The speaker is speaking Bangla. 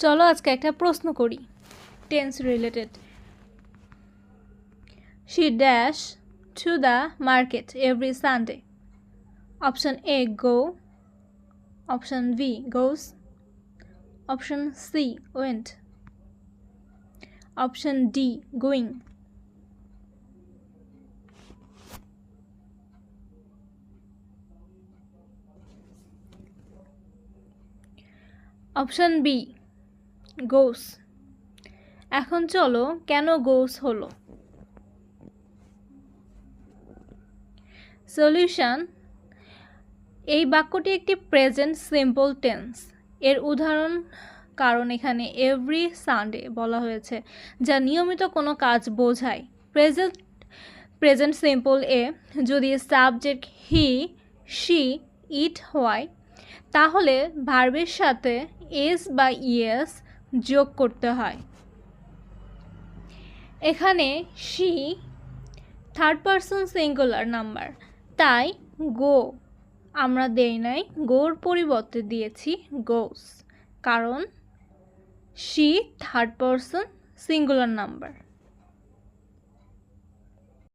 চলো আজকে একটা প্রশ্ন করি tense related. She dash to the market every Sunday. Option A, go. Option B, goes. Option C, went. Option D, going. Option B, goes. এখন চলো কেন গোস হলো। সলিউশন, এই বাক্যটি একটি প্রেজেন্ট সিম্পল টেন্স। এর উদাহরণ কারণ এখানে এভরি সানডে বলা হয়েছে, যা নিয়মিত কোনো কাজ বোঝায়। প্রেজেন্ট সিম্পল এ যদি সাবজেক্ট হি, শি, ইট হয়, তাহলে ভার্বের সাথে এস বা ইয়েস যোগ করতে হয়। এখানে she third person singular number, তাই গো আমরা দেই নাই, গোর পরিবর্তে দিয়েছি গোস, কারণ she third person singular number.